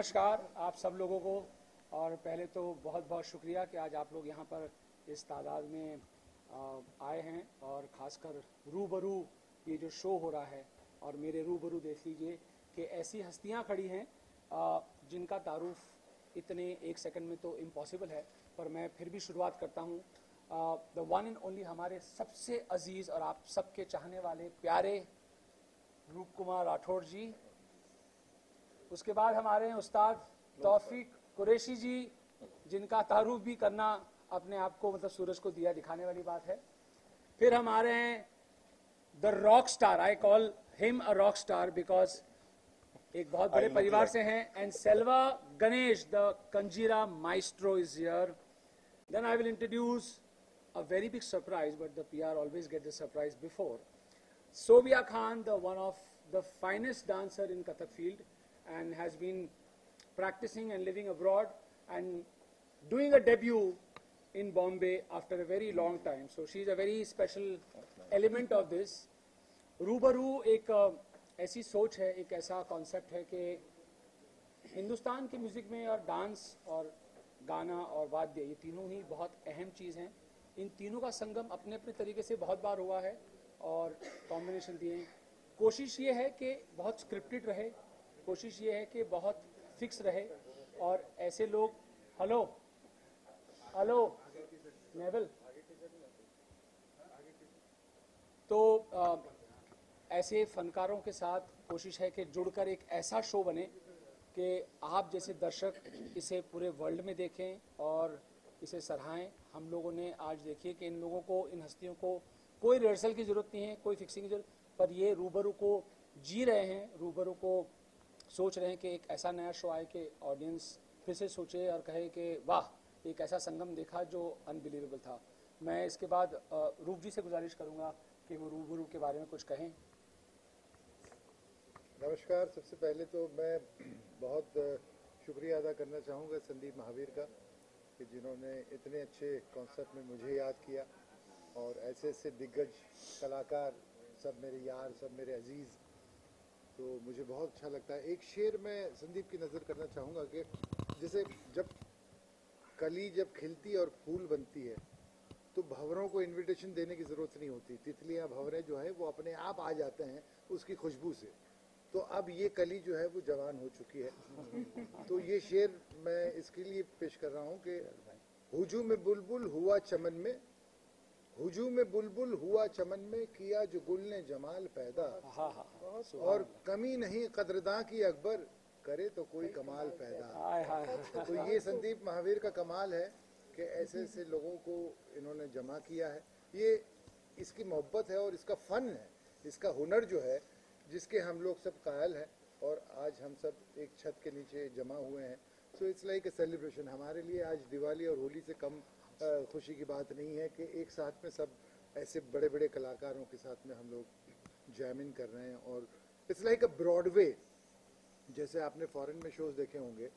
नमस्कार आप सब लोगों को। और पहले तो बहुत बहुत शुक्रिया कि आज आप लोग यहाँ पर इस तादाद में आए हैं और ख़ासकर रूबरू ये जो शो हो रहा है और मेरे रूबरू देख लीजिए कि ऐसी हस्तियाँ खड़ी हैं जिनका तारुफ इतने एक सेकंड में तो इम्पॉसिबल है, पर मैं फिर भी शुरुआत करता हूँ। द वन एंड ओनली हमारे सबसे अजीज़ और आप सबके चाहने वाले प्यारे रूप कुमार राठौड़ जी। उसके बाद हमारे हैं उस्ताद तौफीक कुरैशी जी, जिनका तारुफ भी करना अपने आप को मतलब सूरज को दिया दिखाने वाली बात है। फिर हमारे हैं the rock star, I call him a rock star because एक बहुत बड़े परिवार से हैं, and Selva Ganesh the kanjira maestro is here. Then I will introduce a very big surprise, but the PR always get the surprise before. Sobia Khan, the one of the finest dancer in Kathak field, and has been practicing and living abroad and doing a debut in Bombay after a very long time. So she is a very special element of this. रूबरू एक ऐसी सोच है, एक ऐसा concept है कि हिंदुस्तान के म्यूज़िक में और डांस और गाना और वाद्य ये तीनों ही बहुत अहम चीज़ हैं। इन तीनों का संगम अपने अपने तरीके से बहुत बार हुआ है और कॉम्बिनेशन दिए। कोशिश ये है कि बहुत स्क्रिप्टेड रहे, कोशिश ये है कि बहुत फिक्स रहे और ऐसे लोग हेलो नेवल तो ऐसे फनकारों के साथ कोशिश है कि जुड़कर एक ऐसा शो बने कि आप जैसे दर्शक इसे पूरे वर्ल्ड में देखें और इसे सराहें। हम लोगों ने आज देखिए कि इन लोगों को, इन हस्तियों को कोई रिहर्सल की ज़रूरत नहीं है, कोई फिक्सिंग की ज़रूरत, पर ये रूबरू को जी रहे हैं, रूबरू को सोच रहे हैं कि एक ऐसा नया शो आए कि ऑडियंस फिर से सोचे और कहे कि वाह, एक ऐसा संगम देखा जो अनबिलीवेबल था। मैं इसके बाद रूप जी से गुजारिश करूँगा कि वो रूबरू के बारे में कुछ कहें। नमस्कार। सबसे पहले तो मैं बहुत शुक्रिया अदा करना चाहूँगा संदीप महावीर का कि जिन्होंने इतने अच्छे कॉन्सेप्ट में मुझे याद किया और ऐसे ऐसे दिग्गज कलाकार, सब मेरे यार, सब मेरे अजीज़, तो मुझे बहुत अच्छा लगता है। एक शेर मैं संदीप की नज़र करना चाहूँगा कि जैसे जब कली जब खिलती और फूल बनती है तो भंवरों को इनविटेशन देने की ज़रूरत नहीं होती, तितलियाँ भंवरे जो है वो अपने आप आ जाते हैं उसकी खुशबू से। तो अब ये कली जो है वो जवान हो चुकी है। तो ये शेर मैं इसके लिए पेश कर रहा हूँ कि हुजूम बुलबुल हुआ चमन में, हुजूम बुलबुल हुआ चमन में, किया जो गुल ने जमाल पैदा, और कमी नहीं कदरदां की अकबर, करे तो कोई कमाल पैदा। तो ये संदीप महावीर का कमाल है कि ऐसे ऐसे लोगों को इन्होंने जमा किया है। ये इसकी मोहब्बत है और इसका फ़न है, इसका हुनर जो है जिसके हम लोग सब कायल हैं और आज हम सब एक छत के नीचे जमा हुए हैं। So it's like a celebration. हमारे लिए आज दिवाली और होली से कम खुशी की बात नहीं है कि एक साथ में सब ऐसे बड़े बड़े कलाकारों के साथ में हम लोग जैमिन कर रहे हैं। और इट्स लाइक अ ब्रॉडवे। जैसे आपने फॉरेन में शोज़ देखे होंगे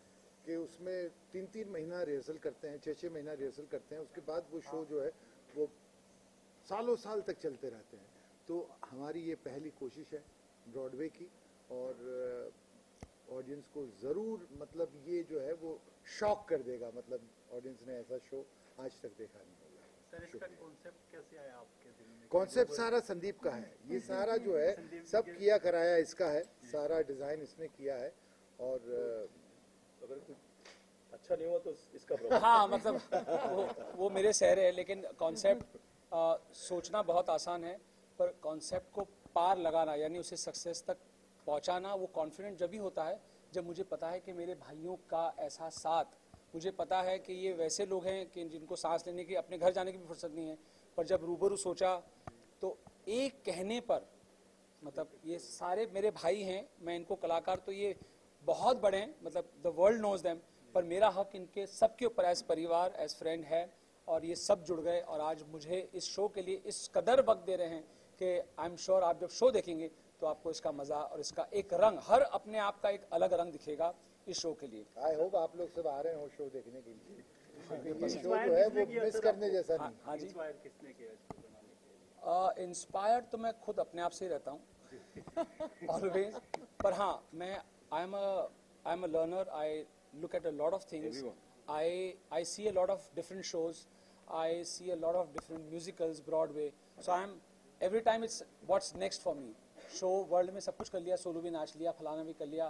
कि उसमें 3-3 महीना रिहर्सल करते हैं, 6-6 महीना रिहर्सल करते हैं, उसके बाद वो शो जो है वो सालों साल तक चलते रहते हैं। तो हमारी ये पहली कोशिश है ब्रॉडवे की और ऑडियंस को ज़रूर मतलब ये जो है वो शॉक कर देगा। मतलब ऑडियंस ने ऐसा शो आज तक देखा नहीं होगा। सर, इसका कॉन्सेप्ट कैसे आया आपके दिल में? कॉन्सेप्ट सारा संदीप का है, ये सारा जो है सब किया कराया इसका है, सारा डिज़ाइन इसने किया है। और अगर कुछ अच्छा नहीं हुआ तो इसका हाँ मतलब वो मेरे सहरे है, लेकिन कॉन्सेप्ट सोचना बहुत आसान है, पर कॉन्सेप्ट को पार लगाना यानी उसे सक्सेस तक पहुंचाना, वो कॉन्फिडेंट जब भी होता है जब मुझे पता है कि मेरे भाइयों का ऐसा साथ, मुझे पता है कि ये वैसे लोग हैं कि जिनको सांस लेने की, अपने घर जाने की भी फुर्सत नहीं है, पर जब रूबरू सोचा तो एक कहने पर मतलब ये सारे मेरे भाई हैं, मैं इनको कलाकार तो ये बहुत बड़े हैं, मतलब द वर्ल्ड नोज देम, पर मेरा हक इनके सबके ऊपर एज परिवार, एज फ्रेंड है और ये सब जुड़ गए और आज मुझे इस शो के लिए इस कदर वक्त दे रहे हैं कि आई एम श्योर आप जब शो देखेंगे तो आपको इसका मज़ा और इसका एक रंग, हर अपने आप का एक अलग रंग दिखेगा इस शो के लिए। आई होप आप लोग सब आ रहे हो शो देखने के लिए। ये शो जो है वो मिस करने जैसा नहीं। हाँ जी, इंस्पायर किसने किया इसको बनाने के लिए? इंस्पायर्ड तो मैं खुद अपने आप से ही रहता हूँ ऑलवेज, पर हाँ मैं I am a I'm a learner. I look at a lot of things. I see a lot of different shows. I see a lot of different musicals, Broadway. So every time it's what's next for me. Show world में सब कुछ कर लिया, solo भी नाच लिया, फलाना भी कर लिया,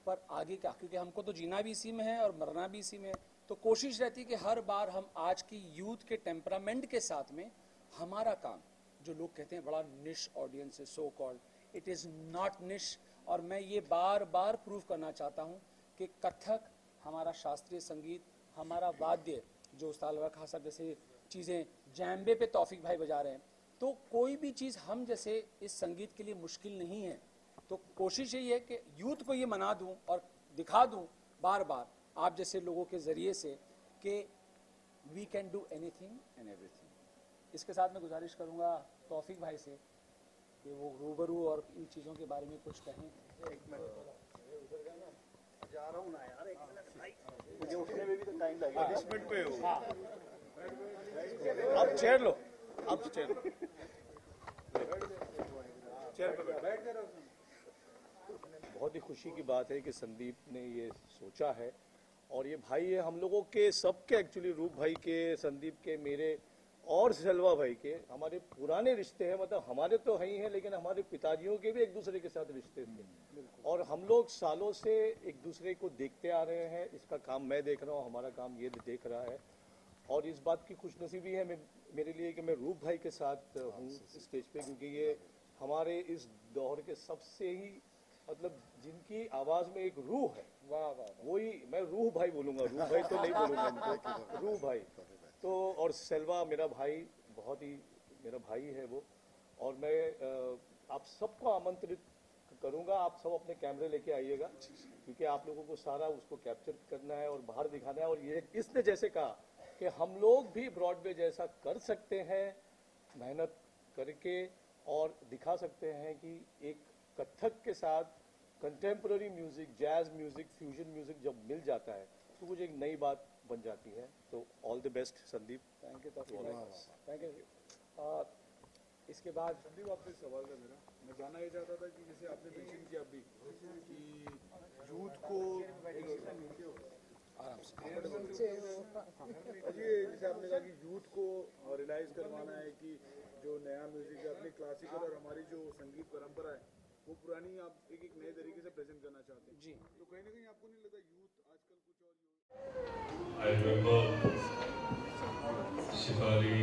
पर आगे क्या? क्योंकि हमको तो जीना भी इसी में है और मरना भी इसी में है। तो कोशिश रहती है कि हर बार हम आज की यूथ के टेम्परामेंट के साथ में हमारा काम, जो लोग कहते हैं बड़ा निश ऑडियंस है so called, it is not निश। और मैं ये बार बार प्रूव करना चाहता हूँ कि कथक, हमारा शास्त्रीय संगीत, हमारा वाद्य, जो उस्ताद लवा खान साहब जैसे चीज़ें जैम्बे पे तौफीक भाई बजा रहे हैं, तो कोई भी चीज़ हम जैसे इस संगीत के लिए मुश्किल नहीं है। तो कोशिश यही है कि यूथ को ये मना दूं और दिखा दूं बार बार आप जैसे लोगों के ज़रिए से कि we can do anything and everything. इसके साथ मैं गुजारिश करूंगा तौफीक भाई से कि वो रूबरू और इन चीज़ों के बारे में कुछ कहें। जा रहा हूँ ना यार, एक मिनट भाई, मुझे उठने में भी तो टाइम लगेगा। पनिशमेंट पे हो। आप चेयर लो, आप चेयर लो, चेयर पे बैठ जाओ। बहुत ही खुशी की बात है कि संदीप ने ये सोचा है, और ये भाई है हम लोगों के सबके, एक्चुअली रूप भाई के, संदीप के, मेरे और सेल्वा भाई के हमारे पुराने रिश्ते हैं। मतलब हमारे तो है ही हैं, लेकिन हमारे पिताजियों के भी एक दूसरे के साथ रिश्ते थे, और हम लोग सालों से एक दूसरे को देखते आ रहे हैं। इसका काम मैं देख रहा हूँ, हमारा काम ये देख रहा है, और इस बात की खुशनसीबी है मेरे लिए कि मैं रूप भाई के साथ हूँ स्टेज पे, क्योंकि ये हमारे इस दौर के सबसे ही, मतलब जिनकी आवाज़ में एक रूह है, वाह वाह, वही मैं रूह भाई बोलूँगा, रूह भाई तो नहीं बोलूँगा इनको, रूह भाई। तो और सेल्वा मेरा भाई, बहुत ही मेरा भाई है वो, और मैं आप सबको आमंत्रित करूँगा, आप सब अपने कैमरे लेके आइएगा, क्योंकि आप लोगों को सारा उसको कैप्चर करना है और बाहर दिखाना है। और ये इसने जैसे कहा कि हम लोग भी ब्रॉडवे जैसा कर सकते हैं, मेहनत करके, और दिखा सकते हैं कि एक कथक के साथ contemporary music, jazz music, fusion music जब मिल जाता है तो कुछ एक नई बात बन जाती है। तो all the best Sandeep. Thank you Taufiq भाई, थैंक यू। इसके बाद संदीप, आपसे एक सवाल था मेरा, मैं जानना ये चाहता था कि जैसे आपने मेंशन किया अभी कि यूथ को आराम से अजी, जैसे आपने कहा कि यूथ को रियलाइज करवाना है कि जो नया म्यूजिक है, अपनी क्लासिकल और हमारी जो संगीत परंपरा है वो पुरानी आप एक नए तरीके से प्रेजेंट करना चाहते हैं जी। तो कहीं ना कहीं आपको नहीं लगता यूथ आजकल कुछ और I remember Shefali